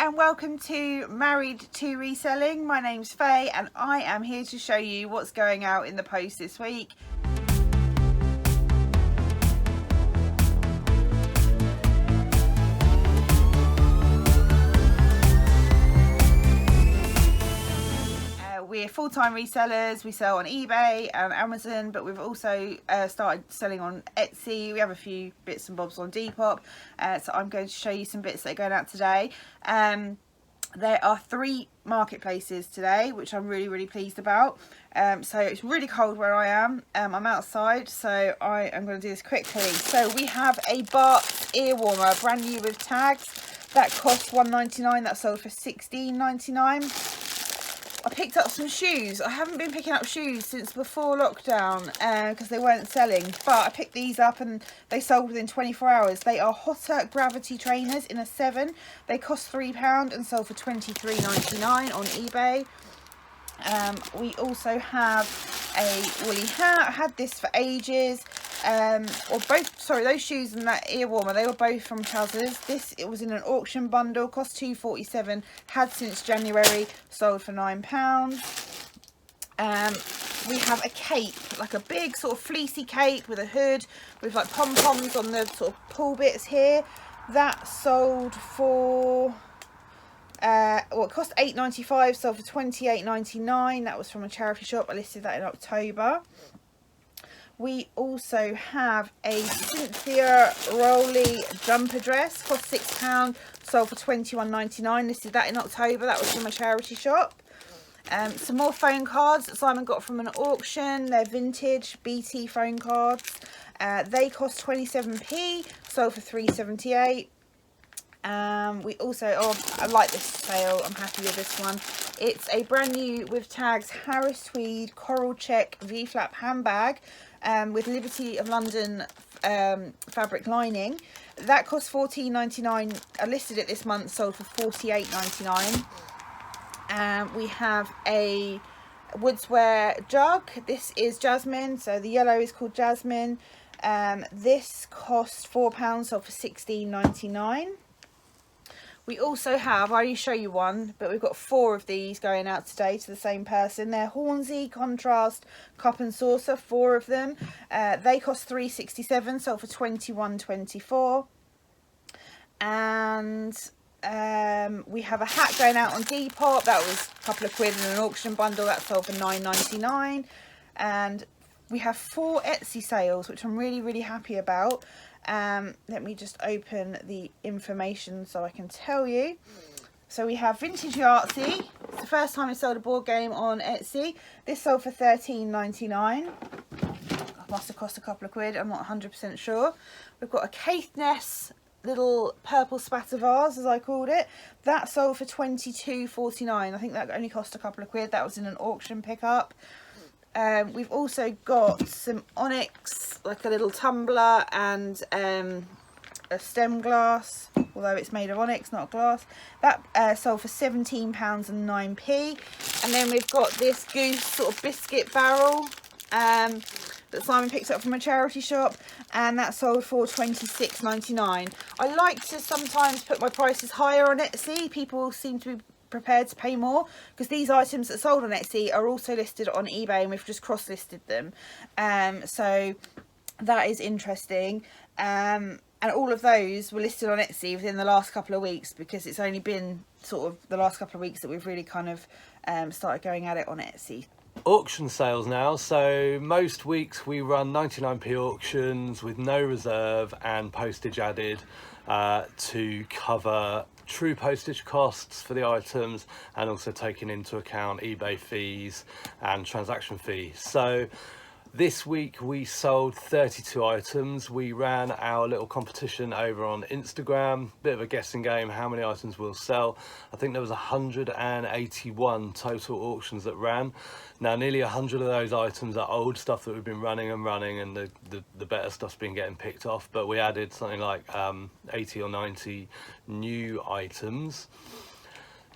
and welcome to Married to Reselling. My name's Faye and I am here to show you what's going out in the post this week. We're full-time resellers. We sell on eBay and Amazon, but we've also started selling on Etsy. We have a few bits and bobs on Depop, so I'm going to show you some bits that are going out today. There are 3 marketplaces today, which I'm really pleased about. So it's really cold where I am. I'm outside, so I am going to do this quickly. So we have a Bart's ear warmer, brand new with tags. That costs £1.99. That sold for £16.99. I picked up some shoes. I haven't been picking up shoes since before lockdown because they weren't selling, but I picked these up and they sold within 24 hours. They are Hotter Gravity trainers in a 7. They cost £3 and sold for £23.99 on eBay. We also have a woolly hat. I had this for ages. Those shoes and that ear warmer, they were both from Trousers. It was in an auction bundle, cost £2.47, had since January, sold for £9. We have a cape, like a big sort of fleecy cape with a hood with like pom-poms on the sort of pull bits here. That sold for it cost £8.95, sold for £28.99. That was from a charity shop. I listed that in October. We also have a Cynthia Rowley jumper dress, cost £6, sold for £21.99. Listed that in October. That was from a charity shop. Some more phone cards that Simon got from an auction. They're vintage BT phone cards. They cost 27p, sold for £3.78. We also, I like this sale, I'm happy with this one. It's a brand new with tags Harris Tweed Coral Check V-flap handbag with Liberty of London fabric lining. That cost £14.99. I listed it this month, sold for £48.99. We have a Woodsware jug. This is Jasmine, so the yellow is called Jasmine. This cost £4, sold for £16.99. We also have, I only show you one, but we've got 4 of these going out today to the same person. They're Hornsey Contrast Cup and Saucer, 4 of them. They cost £3.67, sold for £21.24. And we have a hat going out on Depop. That was a couple of quid in an auction bundle. That sold for £9.99. And we have 4 Etsy sales, which I'm really happy about. Let me just open the information so I can tell you. So we have Vintage Yahtzee. It's the first time I sold a board game on Etsy. This sold for £13.99. Must have cost a couple of quid, I'm not 100% sure. We've got a Caithness little purple spatter vase, as I called it. That sold for £22.49. I think that only cost a couple of quid. That was in an auction pickup. We've also got some onyx, like a little tumbler, and a stem glass, although it's made of onyx, not glass. That sold for £17.09. And then we've got this goose sort of biscuit barrel that Simon picked up from a charity shop, and that sold for £26.99. I like to sometimes put my prices higher on Etsy. People seem to be prepared to pay more because these items that sold on Etsy are also listed on eBay, and we've just cross-listed them, so that is interesting. And all of those were listed on Etsy within the last couple of weeks, because it's only been sort of the last couple of weeks that we've really kind of started going at it on Etsy. Auction sales now. So most weeks we run 99p auctions with no reserve and postage added to cover true postage costs for the items, and also taking into account eBay fees and transaction fees. So this week we sold 32 items. We ran our little competition over on Instagram, bit of a guessing game how many items we'll sell. I think there was 181 total auctions that ran. Now nearly 100 of those items are old stuff that we've been running, and the better stuff's been getting picked off, but we added something like 80 or 90 new items.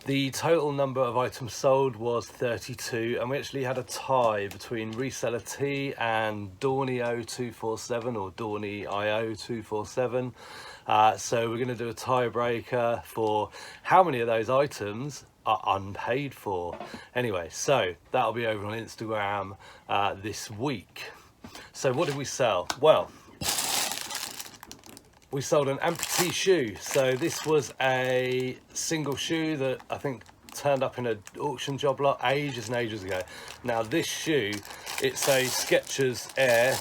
The total number of items sold was 32, and we actually had a tie between Reseller T and Dawny 0247 or Dawny IO 247. So we're going to do a tiebreaker for how many of those items are unpaid for. Anyway, so that'll be over on Instagram this week. So what did we sell? Well, we sold an amputee shoe. So this was a single shoe that I think turned up in an auction job lot ages and ages ago. Now this shoe, it's a Skechers Air,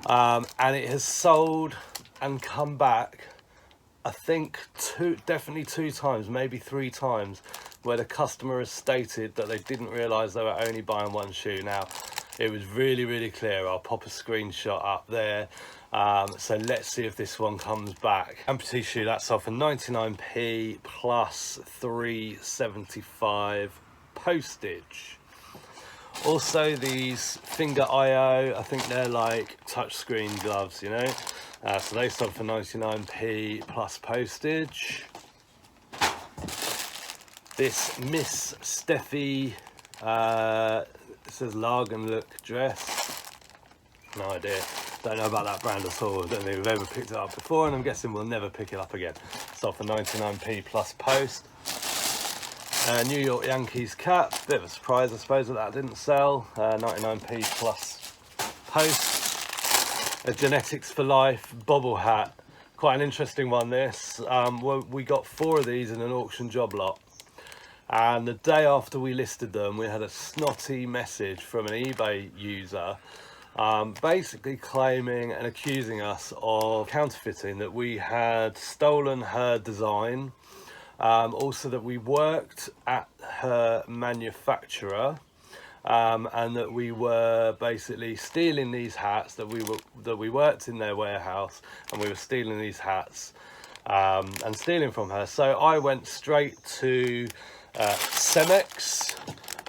and it has sold and come back, I think definitely two times, maybe three times, where the customer has stated that they didn't realise they were only buying one shoe. Now, it was really, really clear. I'll pop a screenshot up there. So let's see if this one comes back. Amputee shoe, that sold for 99p plus 3.75 postage. Also these Finger IO, I think they're like touchscreen gloves, you know. So they sold for 99p plus postage. This Miss Steffi, it says Lagenlook dress. No idea. Don't know about that brand at all. I don't think we've ever picked it up before, and I'm guessing we'll never pick it up again. Sold for 99p plus post. New York Yankees cap. Bit of a surprise, I suppose, that didn't sell. 99p plus post. A Genetics for Life bobble hat. Quite an interesting one, this. We got 4 of these in an auction job lot. And the day after we listed them, we had a snotty message from an eBay user basically claiming and accusing us of counterfeiting, that we had stolen her design, also that we worked at her manufacturer, and that we were basically stealing these hats, that we worked in their warehouse and we were stealing these hats and stealing from her. So I went straight to Cemex,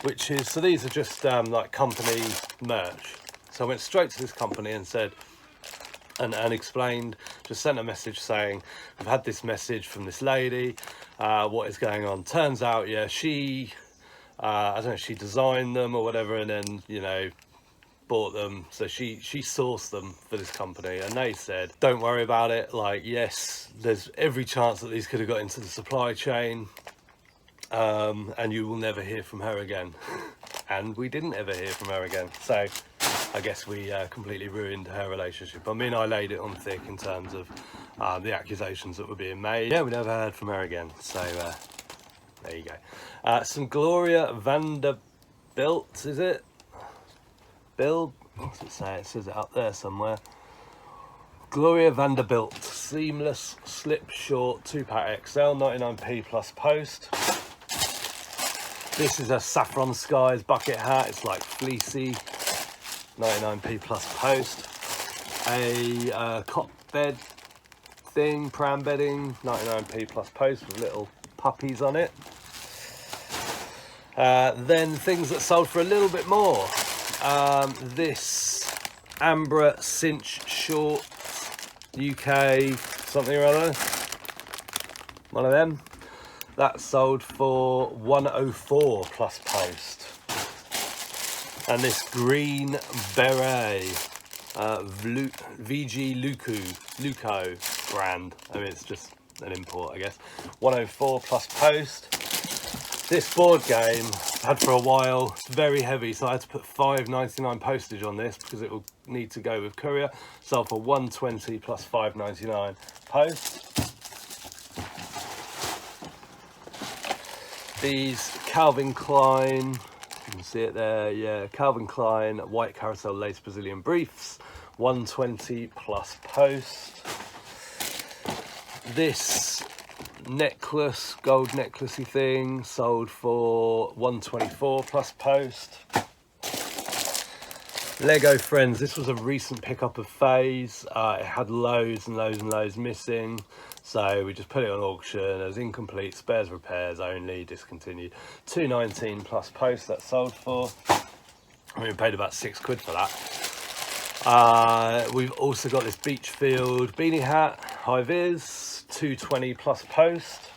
which is, so these are just like company merch. So I went straight to this company and said, and explained, just sent a message saying, I've had this message from this lady, what is going on? Turns out, yeah, she, I don't know if she designed them or whatever, and then, you know, bought them. So she sourced them for this company, and they said, don't worry about it. Like, yes, there's every chance that these could have got into the supply chain, and you will never hear from her again. And we didn't ever hear from her again. So I guess we completely ruined her relationship. I mean, I laid it on thick in terms of the accusations that were being made. Yeah, we never heard from her again. So there you go. Some Gloria Vanderbilt, is it? Bill? What's it say? It says it up there somewhere. Gloria Vanderbilt seamless slip short 2-pack XL, 99p plus post. This is a Saffron Skies bucket hat. It's like fleecy, 99p plus post. A cot bed thing, pram bedding, 99p plus post with little puppies on it. Then things that sold for a little bit more. This Ambra cinch short UK something or other, one of them. That sold for 104 plus post. And this green beret, VG Luco brand. I mean, it's just an import, I guess. 104 plus post. This board game I've had for a while. It's very heavy, so I had to put $5.99 postage on this because it will need to go with courier. Sold for 120 plus $5.99 post. These Calvin Klein, you can see it there, yeah, Calvin Klein white carousel lace Brazilian briefs, 120 plus post. This necklace, gold necklacey thing, sold for 124 plus post. Lego Friends, this was a recent pickup of Phase. It had loads and loads and loads missing, so we just put it on auction as incomplete, spares repairs only, discontinued. 219 plus post that sold for. I mean, we paid about £6 for that. We've also got this Beachfield beanie hat, high vis, 220 plus post.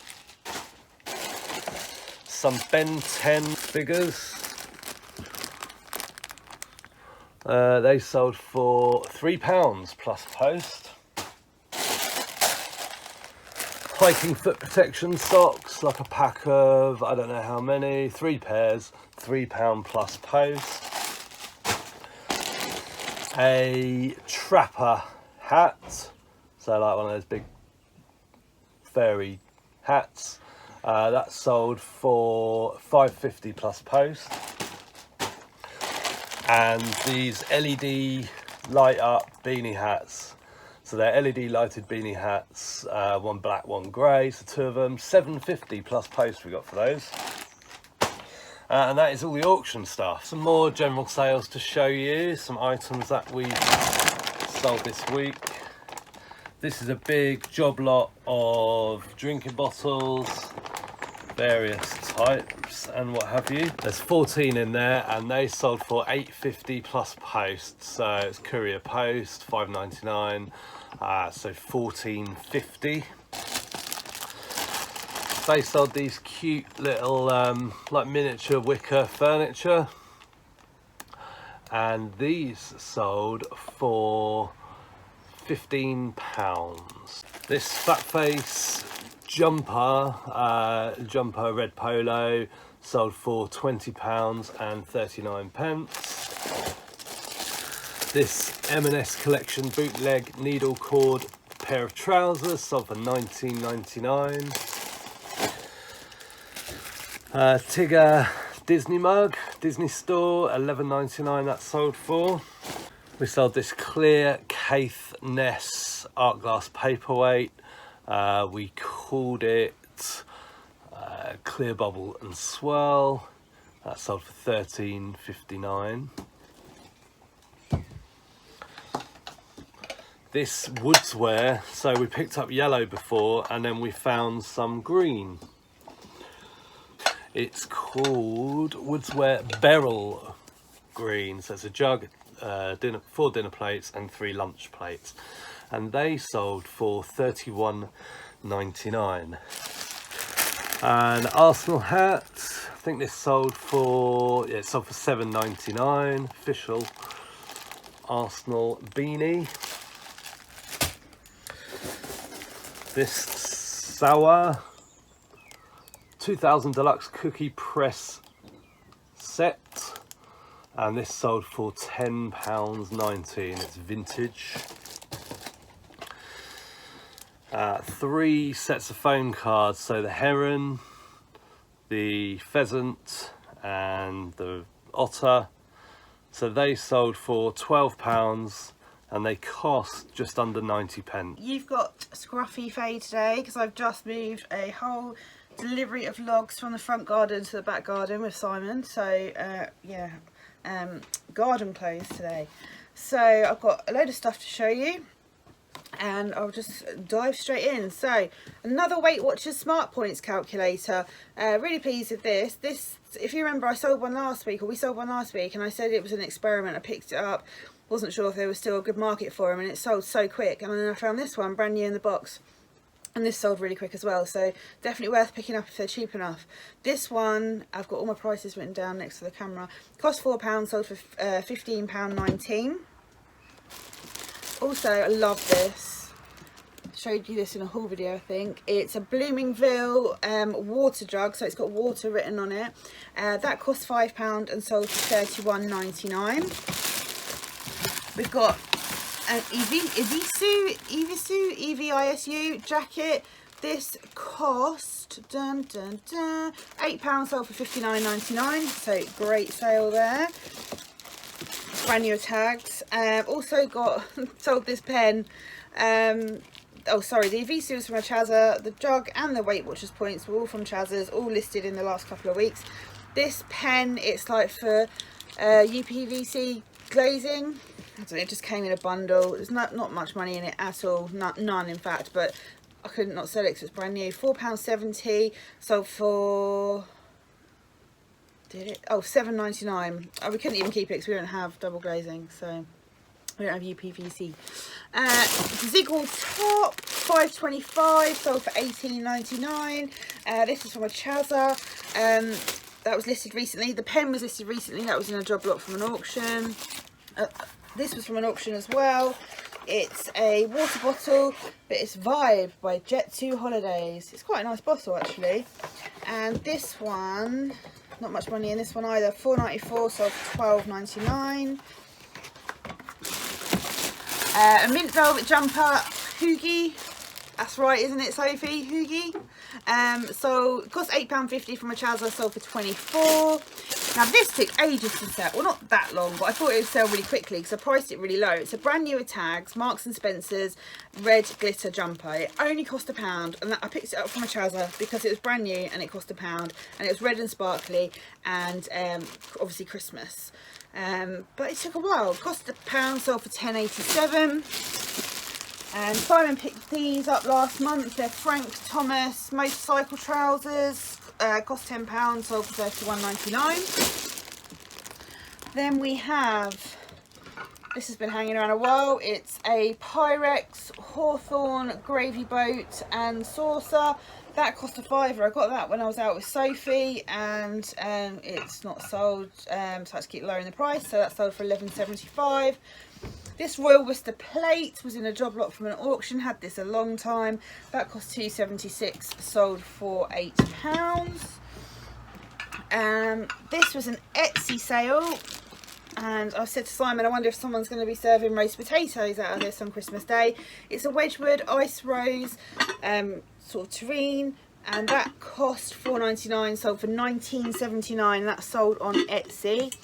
Some Ben 10 figures. They sold for £3 plus post. hiking foot protection socks, like a pack of, I don't know how many, 3 pairs, £3 plus post. A trapper hat, so like one of those big furry hats, that sold for £5.50 plus post. And these LED light up beanie hats, so they're LED lighted beanie hats, one black, one grey, so 2 of them, £7.50 plus post we got for those. And that is all the auction stuff. Some more general sales to show you, some items that we sold this week. This is a big job lot of drinking bottles, various types and what have you. There's 14 in there and they sold for £8.50 plus post. So it's courier post, £5.99, so £14.50. They sold these cute little like miniature wicker furniture, and these sold for £15. This fat face jumper red polo sold for £20 and 39 pence. This M&S collection bootleg needle cord pair of trousers sold for £19.99. Tigger Disney mug, Disney store, £11.99 that sold for. We sold this clear Caithness art glass paperweight. We called it Clear Bubble and Swirl. That sold for £13.59. This woodsware, so we picked up yellow before and then we found some green. It's called Woodsware Beryl Green, so it's a jug, 4 dinner plates and 3 lunch plates, and they sold for £31.99. An Arsenal hat, I think this sold for, yeah, it sold for £7.99. Official Arsenal beanie. This Sour 2000 Deluxe Cookie Press set, and this sold for £10.19. It's vintage. 3 sets of phone cards, so the heron, the pheasant and the otter, so they sold for £12 and they cost just under 90p. You've got Scruffy Faye today because I've just moved a whole delivery of logs from the front garden to the back garden with Simon, so yeah, garden clothes today. So I've got a load of stuff to show you and I'll just dive straight in. So another Weight Watchers Smart Points calculator. Really pleased with this. If you remember, I sold one last week, or we sold one last week, and I said it was an experiment. I picked it up, wasn't sure if there was still a good market for them, and it sold so quick. And then I found this one brand new in the box, and this sold really quick as well, so definitely worth picking up if they're cheap enough. This one, I've got all my prices written down next to the camera. Cost £4, sold for £15.19. Also, I love this. Showed you this in a haul video, I think. It's a Bloomingville water jug, so it's got water written on it. That cost £5 and sold for £31.99. We've got an Evisu jacket. This cost £8, sold for £59.99, so great sale there. Brand new tags. Also got sold this pen. Oh sorry, the Evisu was from a Chazza, the jug and the Weight Watchers points were all from Chazza's, all listed in the last couple of weeks. This pen, it's like for UPVC glazing. I don't know, it just came in a bundle. There's not much money in it at all, none in fact, but I couldn't not sell it because it's brand new. £4.70, sold for, did it? Oh, £7.99. Oh, we couldn't even keep it because we don't have double glazing, so we don't have UPVC. Ziggle top, £5.25, sold for £18.99. This is from a Chazza. That was listed recently. The pen was listed recently. That was in a job lot from an auction. This was from an auction as well. It's a water bottle, but it's Vibe by Jet2 Holidays. It's quite a nice bottle actually. And this one, not much money in this one either. £4.94, sold for £12.99. A mint velvet jumper, Hoogie. That's right, isn't it, Sophie? Hoogie. So it cost £8.50 from a Chazza, sold for £24. Now this took ages to sell. Well, not that long, but I thought it would sell really quickly because I priced it really low. It's a brand new with tags, Marks and Spencer's red glitter jumper. It only cost £1, and I picked it up from a Chazza because it was brand new and it cost £1, and it was red and sparkly, and obviously Christmas. But it took a while. It cost £1, sold for £10.87. And Simon picked these up last month. They're Frank Thomas motorcycle trousers. Cost £10, sold for £31.99. Then we have, this has been hanging around a while. It's a Pyrex Hawthorne gravy boat and saucer. That cost £5. I got that when I was out with Sophie, and it's not sold, so I had to keep lowering the price. So that sold for £11.75. This Royal Worcester plate was in a job lot from an auction. Had this a long time. That cost £2.76, sold for £8. This was an Etsy sale, and I said to Simon, I wonder if someone's going to be serving roast potatoes out of this on Christmas Day. It's a Wedgwood ice rose sort of terrine, and that cost £4.99, sold for £19.79. That's sold on Etsy.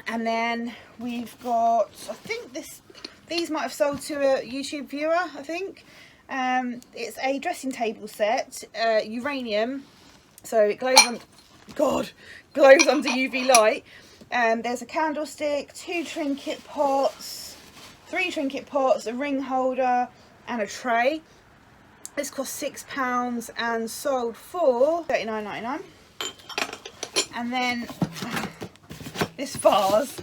And then we've got, I think these might have sold to a YouTube viewer, I think. It's a dressing table set, uranium, so it glows on, glows under UV light. There's a candlestick, 2 trinket pots, 3 trinket pots, a ring holder and a tray. This cost £6 and sold for £39.99. And then this vase,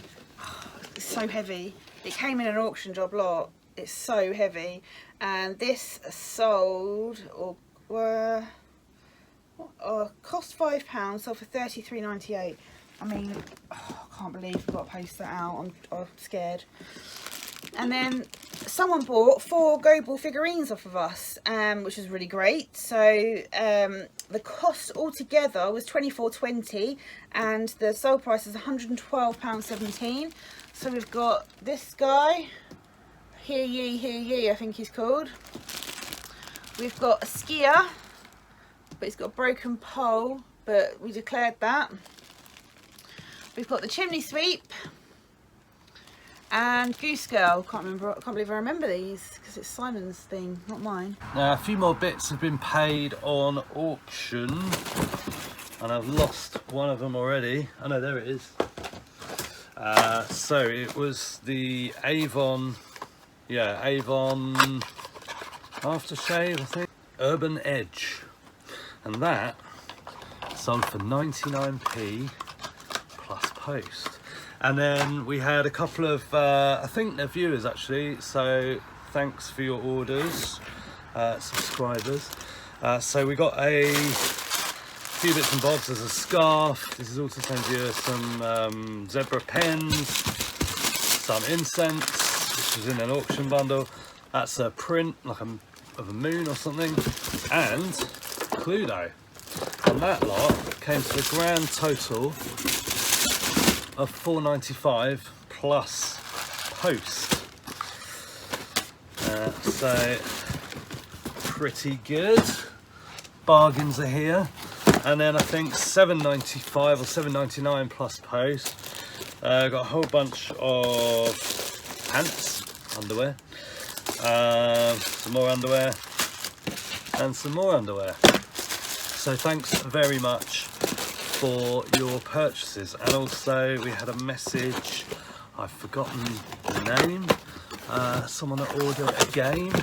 it's so heavy. It came in an auction job lot. It's so heavy, and this sold cost £5, sold for £33.98. I mean, I can't believe I've got to post that out. I'm scared. And then someone bought 4 Goble figurines off of us, which was really great. So the cost altogether was £24.20, and the sold price is £112.17. So we've got this guy, Hear Ye, I think he's called. We've got a skier, but he's got a broken pole, but we declared that. We've got the chimney sweep and Goose Girl. Can't believe I remember these because it's Simon's thing, not mine. Now a few more bits have been paid on auction, and I've lost one of them already. Oh no, there it is. So it was the Avon aftershave, I think, Urban Edge, and that sold for 99p plus post. And then we had a couple of, I think they're viewers actually, so thanks for your orders, subscribers. So we got a few bits and bobs. There's a scarf. This is also same viewer, some zebra pens, some incense, which was in an auction bundle. That's a print, like of a moon or something, and Cluedo. And that lot came to a grand total of £4.95 plus post. So pretty good. Bargains are here. And then I think £7.95 or £7.99 plus post. Got a whole bunch of pants, underwear, some more underwear, and some more underwear. So thanks very much for your purchases. And also we had a message, I've forgotten the name, someone that ordered a game,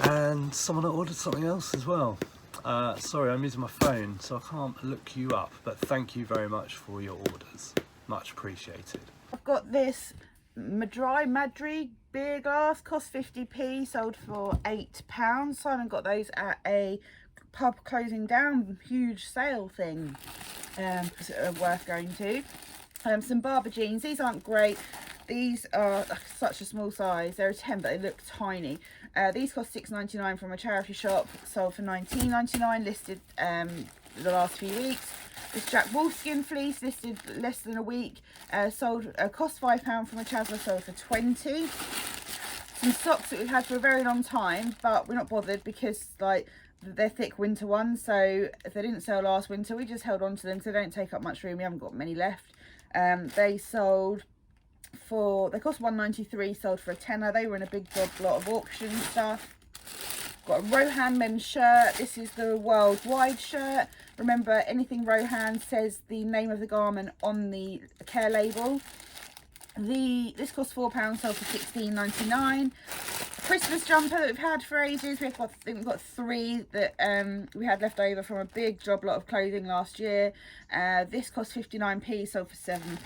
and someone that ordered something else as well. Sorry, I'm using my phone, so I can't look you up, but thank you very much for your orders. Much appreciated. I've got this Madri beer glass, cost 50p, sold for £8. Simon got those at a pub closing down, huge sale thing, worth going to. Some Barber jeans. These aren't great. These are such a small size. They're a 10, but they look tiny. These cost £6.99 from a charity shop, sold for £19.99, listed the last few weeks. This Jack Wolfskin fleece, listed less than a week, cost £5 from a Chasler, sold for £20. Some socks that we've had for a very long time, but we're not bothered because like they're thick winter ones, so if they didn't sell last winter, we just held on to them because they don't take up much room. We haven't got many left. They cost £1.93, sold for a tenner. They were in a big lot of auction stuff. Got a Rohan men's shirt. This is the worldwide shirt. Remember, anything Rohan says the name of the garment on the care label. This cost £4, sold for £16.99. Christmas jumper that we've had for ages. I think we've got 3 that we had left over from a big job lot of clothing last year. This cost 59p, sold for £7.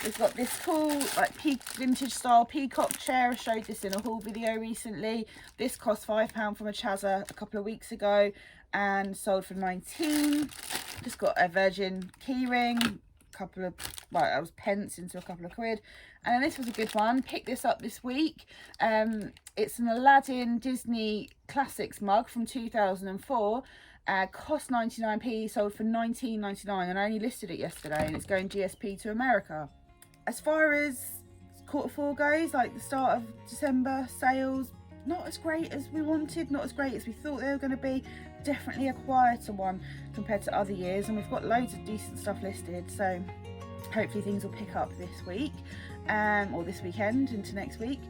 We've got this cool like vintage style peacock chair. I showed this in a haul video recently. This cost £5 from a Chazza a couple of weeks ago and sold for 19. Just got a Virgin keyring, I was pence into a couple of quid. And then this was a good one. Picked this up this week. It's an Aladdin Disney Classics mug from 2004. Cost 99p, sold for 19.99, and I only listed it yesterday, and it's going GSP to America. As far as Q4 goes, like the start of December sales, not as great as we wanted, not as great as we thought they were going to be. Definitely a quieter one compared to other years, and we've got loads of decent stuff listed, so hopefully things will pick up this week or this weekend into next week.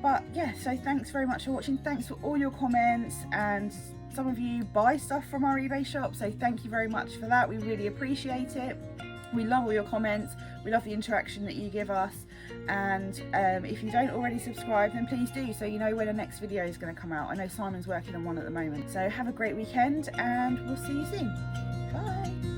But yeah, so thanks very much for watching. Thanks for all your comments, and some of you buy stuff from our eBay shop, so thank you very much for that. We really appreciate it. We love all your comments. We love the interaction that you give us, and if you don't already subscribe, then please do, so you know when the next video is going to come out. I know Simon's working on one at the moment. So have a great weekend, and we'll see you soon. Bye.